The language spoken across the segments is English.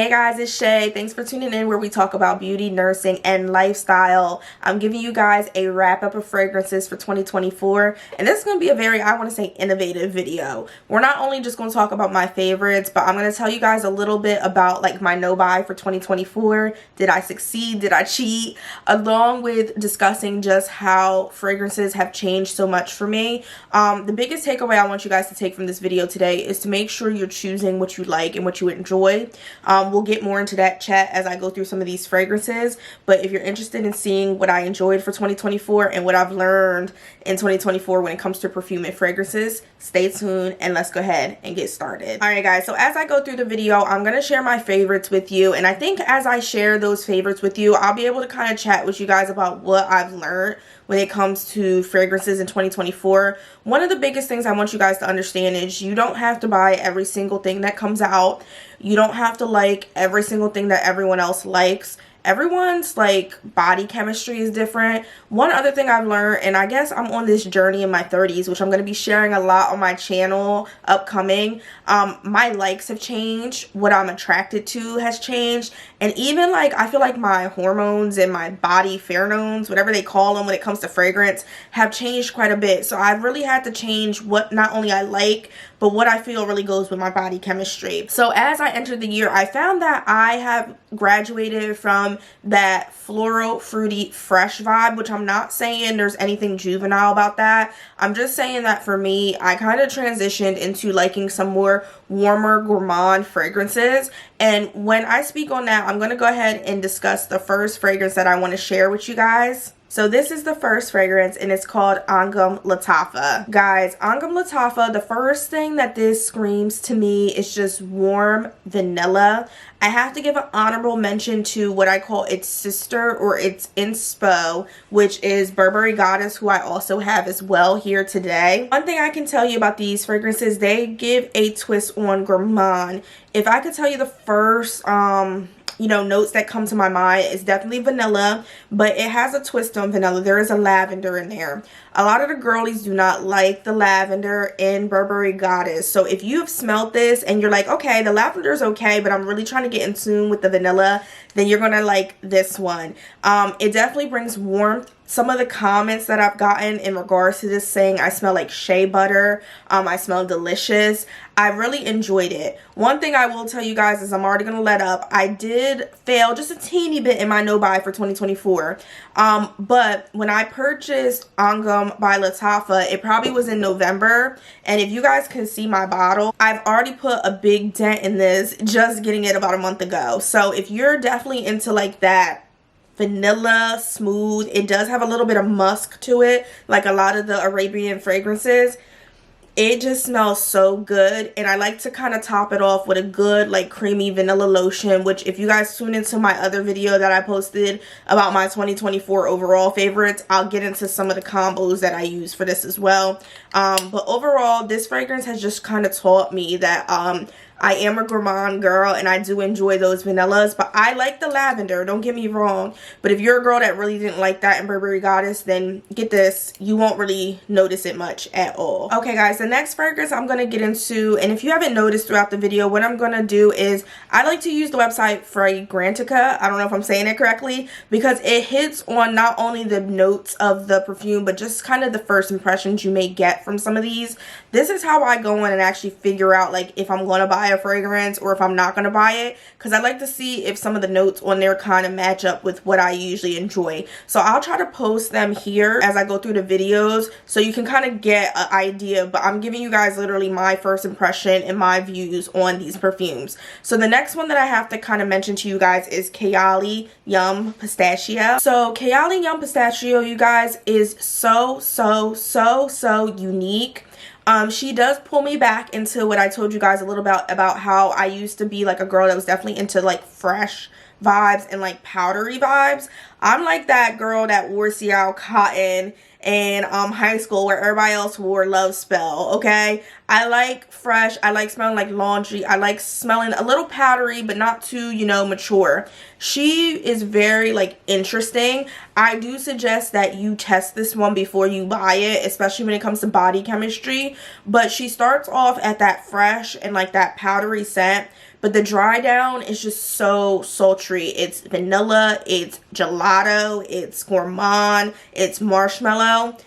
Hey guys, it's Shay. Thanks for tuning in where we talk about beauty, nursing, and lifestyle. I'm giving you guys a wrap up of fragrances for 2024, and this is going to be a very, I want to say, innovative video. We're not only just going to talk about my favorites, but I'm going to tell you guys a little bit about like my no buy for 2024. Did I succeed? Did I cheat? Along with discussing just how fragrances have changed so much for me. The biggest takeaway I want you guys to take from this video today is to make sure you're choosing what you like and what you enjoy. We'll get more into that chat as I go through some of these fragrances, but if you're interested in seeing what I enjoyed for 2024 and what I've learned in 2024 when it comes to perfume and fragrances, stay tuned and let's go ahead and get started. Alright guys, so as I go through the video, I'm going to share my favorites with you, and I think as I share those favorites with you, I'll be able to kind of chat with you guys about what I've learned when it comes to fragrances in 2024. One of the biggest things I want you guys to understand is you don't have to buy every single thing that comes out. You don't have to like every single thing that everyone else likes. Everyone's like body chemistry is different. One other thing I've learned, and I guess I'm on this journey in my 30s, which I'm going to be sharing a lot on my channel upcoming. My likes have changed. What I'm attracted to has changed. And even like I feel like my hormones and my body pheromones, whatever they call them when it comes to fragrance, have changed quite a bit. So I've really had to change what not only I like, but what I feel really goes with my body chemistry. So as I entered the year, I found that I have graduated from that floral, fruity, fresh vibe, which I'm not saying there's anything juvenile about that. I'm just saying that for me, I kind of transitioned into liking some more warmer, gourmand fragrances. And when I speak on that, I'm going to go ahead and discuss the first fragrance that I want to share with you guys. So this is the first fragrance, and it's called Angham Lataffa. Guys, Angham Lataffa, the first thing that this screams to me is just warm vanilla. I have to give an honorable mention to what I call its sister or its inspo, which is Burberry Goddess, who I also have as well here today. One thing I can tell you about these fragrances, they give a twist on gourmand. If I could tell you the first notes that come to my mind is definitely vanilla, but it has a twist on vanilla. There is a lavender in there. A lot of the girlies do not like the lavender in Burberry Goddess. So if you have smelled this and you're like, okay, the lavender is okay, but I'm really trying to get in tune with the vanilla, then you're going to like this one. It definitely brings warmth. Some of the comments that I've gotten in regards to this saying I smell like shea butter, I smell delicious. I really enjoyed it. One thing I will tell you guys is I'm already going to let up. I did fail just a teeny bit in my no buy for 2024. But when I purchased Angham by Lataffa, it probably was in November. And if you guys can see my bottle, I've already put a big dent in this just getting it about a month ago. So if you're definitely into like that vanilla smooth, it does have a little bit of musk to it like a lot of the Arabian fragrances. It just smells so good, and I like to kind of top it off with a good like creamy vanilla lotion, which if you guys tune into my other video that I posted about my 2024 overall favorites, I'll get into some of the combos that I use for this as well. But overall, this fragrance has just kind of taught me that I am a gourmand girl and I do enjoy those vanillas, but I like the lavender, don't get me wrong. But if you're a girl that really didn't like that in Burberry Goddess, then get this, you won't really notice it much at all. Okay guys, the next fragrance I'm going to get into, and if you haven't noticed throughout the video, what I'm going to do is I like to use the website Fragrantica, I don't know if I'm saying it correctly, because it hits on not only the notes of the perfume, but just kind of the first impressions you may get from some of these. This is how I go in and actually figure out like if I'm going to buy a fragrance or if I'm not going to buy it, because I like to see if some of the notes on there kind of match up with what I usually enjoy. So I'll try to post them here as I go through the videos so you can kind of get an idea, but I'm giving you guys literally my first impression and my views on these perfumes. So the next one that I have to kind of mention to you guys is Kayali Yum Pistachio. So Kayali Yum Pistachio, you guys, is so unique. She does pull me back into what I told you guys a little about how I used to be like a girl that was definitely into like fresh vibes and like powdery vibes. I'm like that girl that wore Ciao cotton in high school where everybody else wore Love Spell, okay? I like fresh, I like smelling like laundry, I like smelling a little powdery but not too, you know, mature. She is very like interesting. I do suggest that you test this one before you buy it, especially when it comes to body chemistry, but she starts off at that fresh and like that powdery scent, but the dry down is just so sultry. It's vanilla, it's gelato, it's gourmand, it's marshmallow.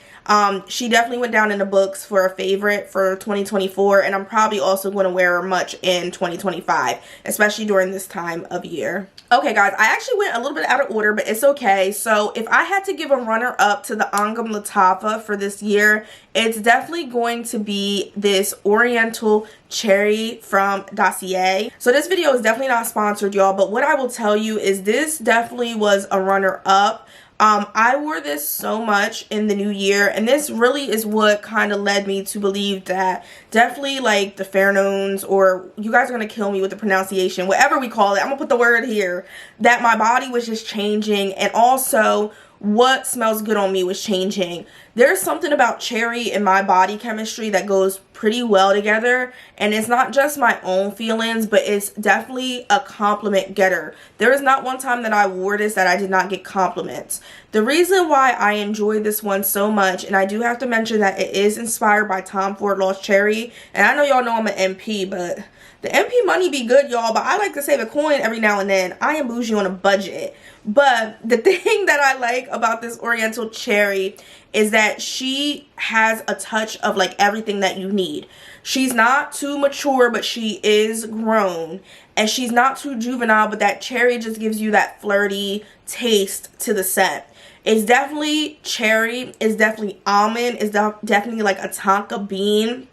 She definitely went down in the books for a favorite for 2024, and I'm probably also going to wear her much in 2025, especially during this time of year. Okay guys, I actually went a little bit out of order, but it's okay. So if I had to give a runner up to the Angham Lataffa for this year, it's definitely going to be this Oriental cherry from Dossier. So this video is definitely not sponsored, y'all, but what I will tell you is this definitely was a runner up. I wore this so much in the new year, and this really is what kind of led me to believe that definitely like the pheromones, or you guys are going to kill me with the pronunciation, whatever we call it, I'm going to put the word here, that my body was just changing, and also what smells good on me was changing. There's something about cherry in my body chemistry that goes pretty well together, and it's not just my own feelings, but it's definitely a compliment getter. There is not one time that I wore this that I did not get compliments. The reason why I enjoy this one so much, and I do have to mention that it is inspired by Tom Ford Lost Cherry, and I know y'all know I'm an MP, but the MP money be good, y'all, but I like to save a coin every now and then. I am bougie on a budget. But the thing that I like about this Oriental cherry is that she has a touch of like everything that you need. She's not too mature, but she is grown. And she's not too juvenile, but that cherry just gives you that flirty taste to the scent. It's definitely cherry. It's definitely almond. It's definitely like a tonka bean.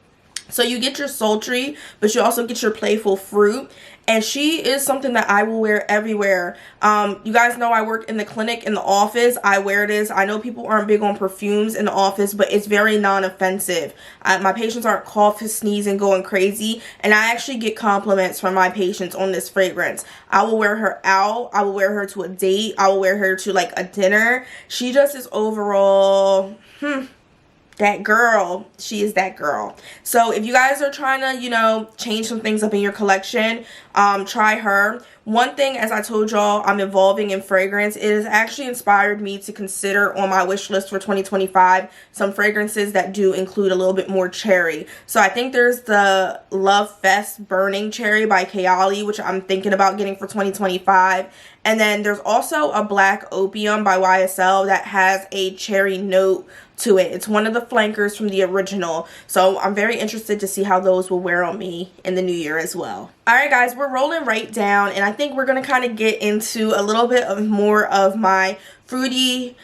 So you get your sultry, but you also get your playful fruit. And she is something that I will wear everywhere. You guys know I work in the clinic, in the office. I wear this. I know people aren't big on perfumes in the office, but it's very non-offensive. My patients aren't coughing, sneezing, going crazy. And I actually get compliments from my patients on this fragrance. I will wear her out. I will wear her to a date. I will wear her to like a dinner. She just is overall, that girl. She is that girl. So if you guys are trying to, you know, change some things up in your collection, try her. One thing, as I told y'all, I'm evolving in fragrance. It has actually inspired me to consider on my wish list for 2025 some fragrances that do include a little bit more cherry. So I think there's the Love Fest Burning Cherry by Kayali, which I'm thinking about getting for 2025. And then there's also a Black Opium by YSL that has a cherry note to it. It's one of the flankers from the original. So I'm very interested to see how those will wear on me in the new year as well. Alright guys, we're rolling right down, and I think we're going to kind of get into a little bit of more of my fruity,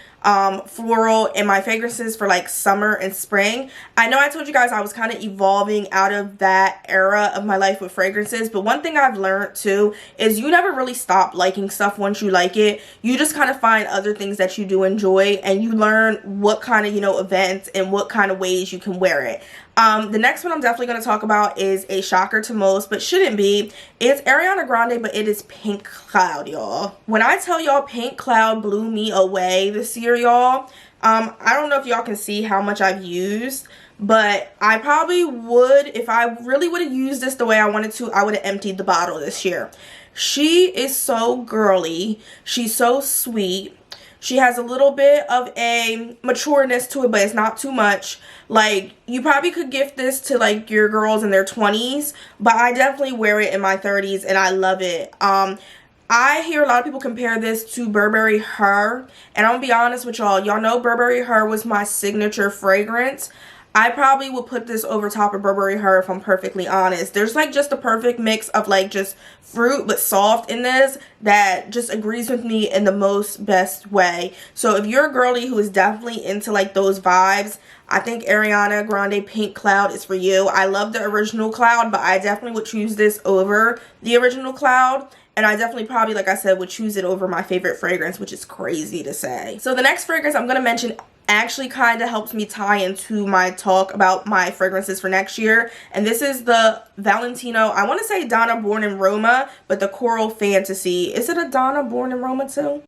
floral, and my fragrances for like summer and spring. I know I told you guys I was kind of evolving out of that era of my life with fragrances, but one thing I've learned too is you never really stop liking stuff once you like it. You just kind of find other things that you do enjoy, and you learn what kind of, you know, events and what kind of ways you can wear it. The next one I'm definitely going to talk about is a shocker to most, but shouldn't be. It's Ariana Grande, but it is Pink Cloud, y'all. When I tell y'all Pink Cloud blew me away this year, y'all, I don't know if y'all can see how much I've used, but I probably would, if I really would have used this the way I wanted to, I would have emptied the bottle this year. She is so girly. She's so sweet. She has a little bit of a matureness to it, but it's not too much. Like, you probably could gift this to like your girls in their 20s, but I definitely wear it in my 30s and I love it. I hear a lot of people compare this to Burberry Her, and I'm gonna be honest with y'all. Y'all know Burberry Her was my signature fragrance. I probably would put this over top of Burberry Her if I'm perfectly honest. There's like just a perfect mix of like just fruit but soft in this that just agrees with me in the most best way. So if you're a girly who is definitely into like those vibes, I think Ariana Grande Pink Cloud is for you. I love the original Cloud, but I definitely would choose this over the original Cloud. And I definitely probably, like I said, would choose it over my favorite fragrance, which is crazy to say. So the next fragrance I'm going to mention actually kind of helps me tie into my talk about my fragrances for next year. And this is the Valentino, I want to say Donna Born in Roma, but the Coral Fantasy. Is it a Donna Born in Roma too?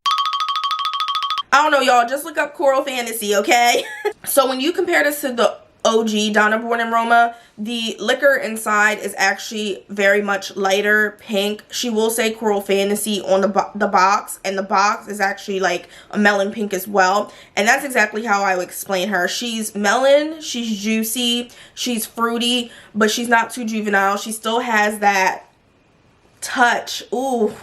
I don't know, y'all. Just look up Coral Fantasy, okay? So when you compare this to the OG Donna Born in Roma, the liquor inside is actually very much lighter pink. She will say Coral Fantasy on the box, and the box is actually like a melon pink as well. And that's exactly how I would explain her. She's melon, she's juicy, she's fruity, but she's not too juvenile. She still has that touch, ooh,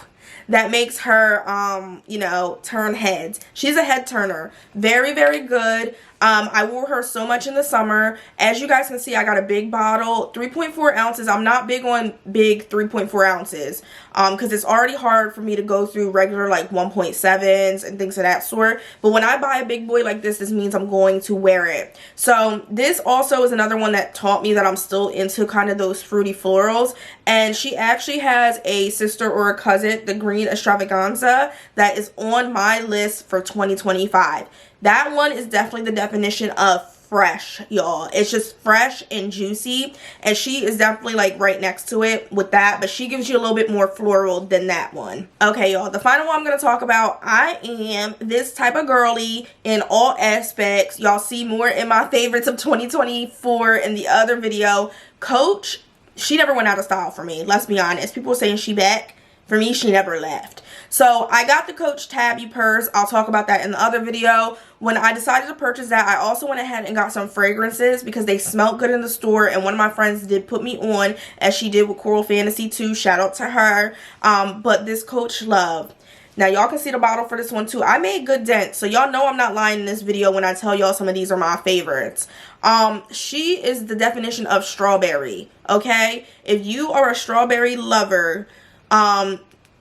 that makes her, you know, turn heads. She's a head turner. Very, very good. I wore her so much in the summer. As you guys can see, I got a big bottle, 3.4 ounces. I'm not big on big 3.4 ounces because it's already hard for me to go through regular like 1.7s and things of that sort. But when I buy a big boy like this means I'm going to wear it. So this also is another one that taught me that I'm still into kind of those fruity florals. And she actually has a sister or a cousin, the Green Extravaganza, that is on my list for 2025. That one is definitely the definition of fresh, y'all. It's just fresh and juicy, and she is definitely like right next to it with that, but she gives you a little bit more floral than that one. Okay, y'all, the final one I'm going to talk about, I am this type of girly in all aspects. Y'all see more in my favorites of 2024 in the other video. Coach, she never went out of style for me, let's be honest. People are saying she back. For me, she never left. So I got the Coach Tabby purse. I'll talk about that in the other video. When I decided to purchase that, I also went ahead and got some fragrances because they smelled good in the store. And one of my friends did put me on, as she did with Coral Fantasy too. Shout out to her. But this Coach Love. Now, y'all can see the bottle for this one too. I made good dents. So y'all know I'm not lying in this video when I tell y'all some of these are my favorites. She is the definition of strawberry. Okay? If you are a strawberry lover,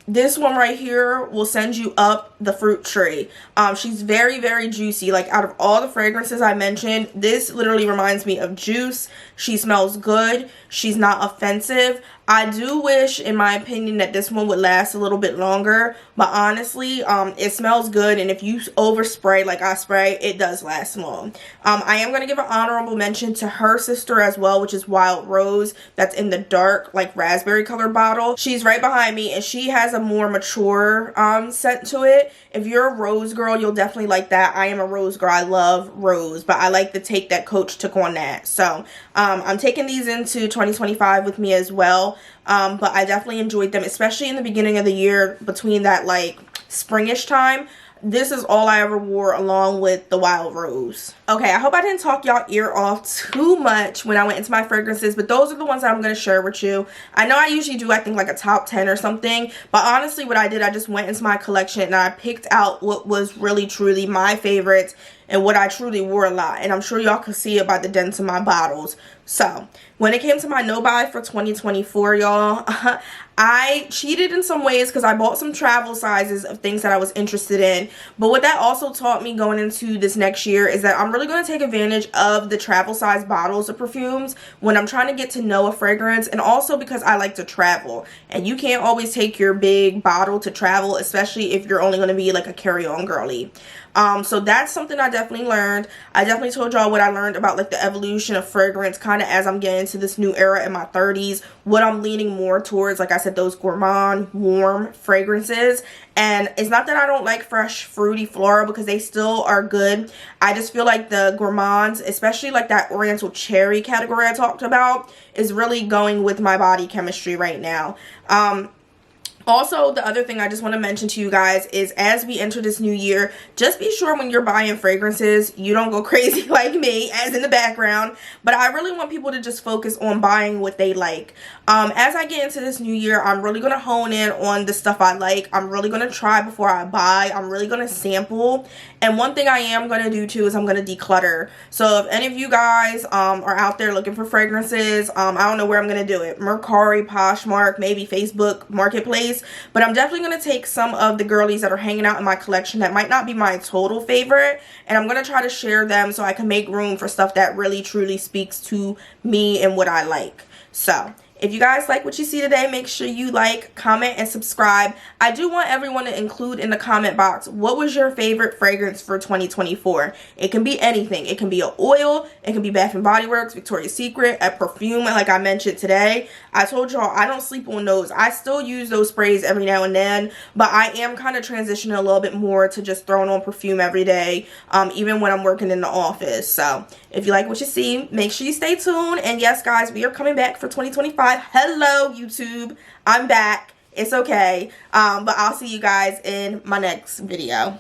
this one right here will send you up the fruit tree. She's very, very juicy. Like, out of all the fragrances I mentioned, this literally reminds me of juice. She smells good. She's not offensive. I do wish, in my opinion, that this one would last a little bit longer, but honestly, it smells good, and if you overspray like I spray, it does last long. I am going to give an honorable mention to her sister as well, which is Wild Rose. That's in the dark, like, raspberry colored bottle. She's right behind me, and she has a more mature scent to it. If you're a rose girl, you'll definitely like that. I am a rose girl. I love rose, but I like the take that Coach took on that. So I'm taking these into 2025 with me as well. But I definitely enjoyed them, especially in the beginning of the year, between that like springish time. This is all I ever wore along with the Wild Rose. Okay, I hope I didn't talk y'all ear off too much when I went into my fragrances, but those are the ones that I'm going to share with you. I know I usually do, I think, like a top 10 or something, but honestly what I did, I just went into my collection and I picked out what was really truly my favorites and what I truly wore a lot. And I'm sure y'all can see it by the dents in my bottles. So, when it came to my no-buy for 2024, y'all, I cheated in some ways because I bought some travel sizes of things that I was interested in. But what that also taught me going into this next year is that I'm really going to take advantage of the travel size bottles of perfumes when I'm trying to get to know a fragrance, and also because I like to travel. And you can't always take your big bottle to travel, especially if you're only going to be like a carry-on girly. So that's something I definitely learned. I definitely told y'all what I learned about like the evolution of fragrance kind of as I'm getting into this new era in my 30s. What I'm leaning more towards, like I said, those gourmand, warm fragrances. And it's not that I don't like fresh, fruity floral, because they still are good. I just feel like the gourmands, especially like that Oriental cherry category I talked about, is really going with my body chemistry right now. Also, the other thing I just want to mention to you guys is as we enter this new year, just be sure when you're buying fragrances, you don't go crazy like me, as in the background. But I really want people to just focus on buying what they like. As I get into this new year, I'm really going to hone in on the stuff I like. I'm really going to try before I buy. I'm really going to sample. And one thing I am going to do too is I'm going to declutter. So if any of you guys are out there looking for fragrances, I don't know where I'm going to do it. Mercari, Poshmark, maybe Facebook Marketplace. But I'm definitely going to take some of the girlies that are hanging out in my collection that might not be my total favorite, and I'm going to try to share them so I can make room for stuff that really truly speaks to me and what I like. So if you guys like what you see today, make sure you like, comment, and subscribe. I do want everyone to include in the comment box, what was your favorite fragrance for 2024? It can be anything. It can be an oil. It can be Bath & Body Works, Victoria's Secret, a perfume like I mentioned today. I told y'all I don't sleep on those. I still use those sprays every now and then, but I am kind of transitioning a little bit more to just throwing on perfume every day, even when I'm working in the office. So if you like what you see, make sure you stay tuned. And yes, guys, we are coming back for 2025. Hello, YouTube. I'm back. It's okay. But I'll see you guys in my next video.